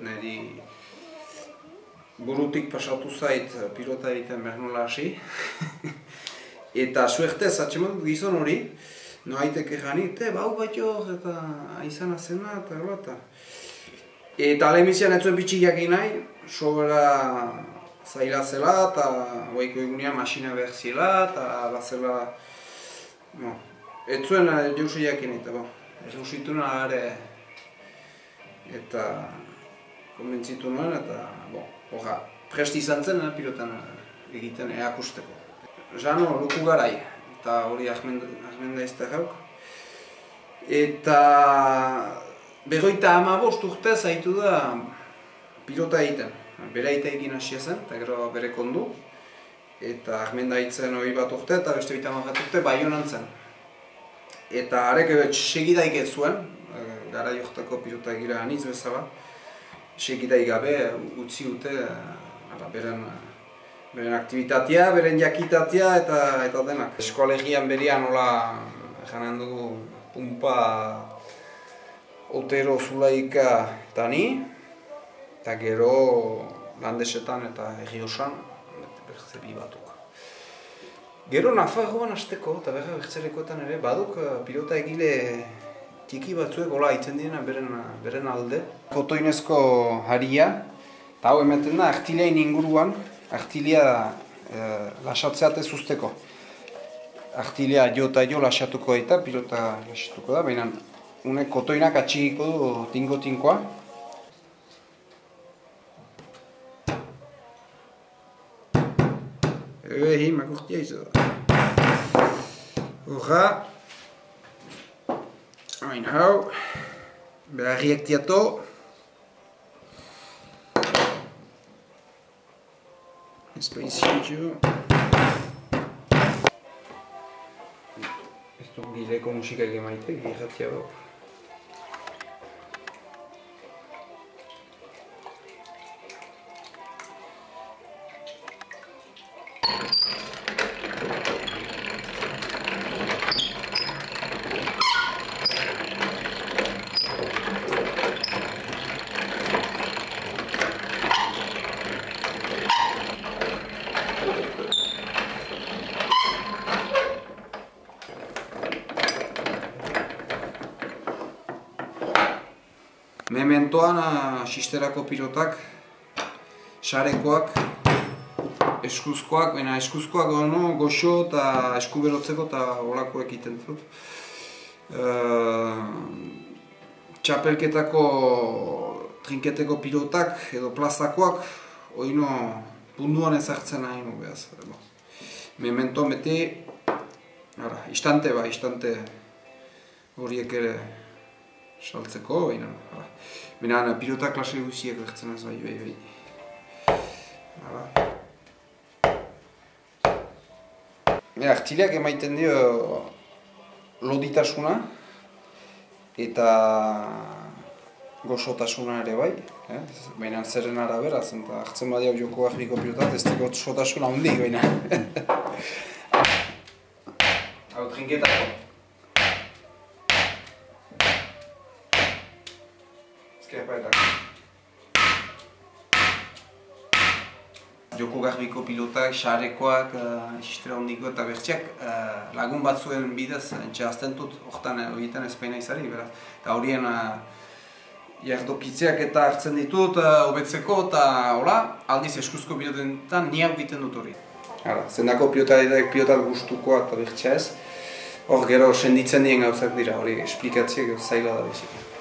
niri burutik pasatu zait pilota egiten behar nola hasi. Eta suertez atxeman dut gizon hori, noaiteke janik, bau bat jo, eta aizan azena, eta gero. Eta lehemizian ez zuen bitxikiak nahi, sobera zaila zela, eta goiko egunean masina behar zela, eta bazela... Ez zuen jauziak nahi, eta jauzitu nahi eta konbentzitu nuen, eta prest izan zen pilotan egiten eakusteko. Jano, luku garai, eta hori ahmenda izte gauk. Eta... Berroita 15 urte zaitu da pilota egiten. Bere aita egin hasia zen, eta gero bere kondu. Eta ahmenda hitzen hori bat urte, eta beste 30 urte Baionan zen. Eta arek segidaik ez zuen, gara jortako pilota egira aniz bezala. Segidaik gabe utzi dute beren aktibitatea, beren jakitatea eta denak. Eskoalegian berian nola janen dugu pumpa Otero Zulaika eta ni, eta gero Landesetan eta Erriosan, bertze bi batuk. Gero Nafarroan hasteko, eta bertzelekoetan ere, baduk pilota egile tiki batzuek hola itzen direna beren alde. Kotoinezko haria, eta hau ematen da artileain inguruan, artilea lasatzeatez usteko. Artilea jo eta jo lasatuko eta pilota lasatuko da, baina unek kotoinak atxikiko du tinko-tinkoa. Makurtia izo da. Horra. Hain hau. Beharriak tiato. Espaizio. Ez du gileko musikak emaite, girratia da. Mementoan sisterako pilotak, sarekoak, eskuzkoak, baina eskuzkoak goxo eta eskuberotzeko eta olakoek egiten dut. Txapelketako trinketeko pilotak edo plazakoak oino punduan ezartzen nahi nu behaz. Mementoan beti, istante horiek ere saltzeko, baina pilota klase guziek gertzen ez bai. Artileak emaiten dio loditasuna eta gozotasuna ere bai, baina zerren arabera, hartzen badiak joko ahriko pilotat, ez da gozotasuna hundik, baina. Hau trinketako. Joko garbiko pilotak, xarekoak, sistera hondiko eta bertxeak lagun batzuen bidez azten dut, horretan horietan ezpaina izari, beraz. Eta horien jardokitzeak eta hartzen ditut, hobetzeko eta hola, aldiz eskuzko pilotetan ni hau egiten dut hori. Zendako pilotat gustukoa eta bertxea ez, hor gero senditzen dien gauzak dira, hori esplikatziak zaila da bezik.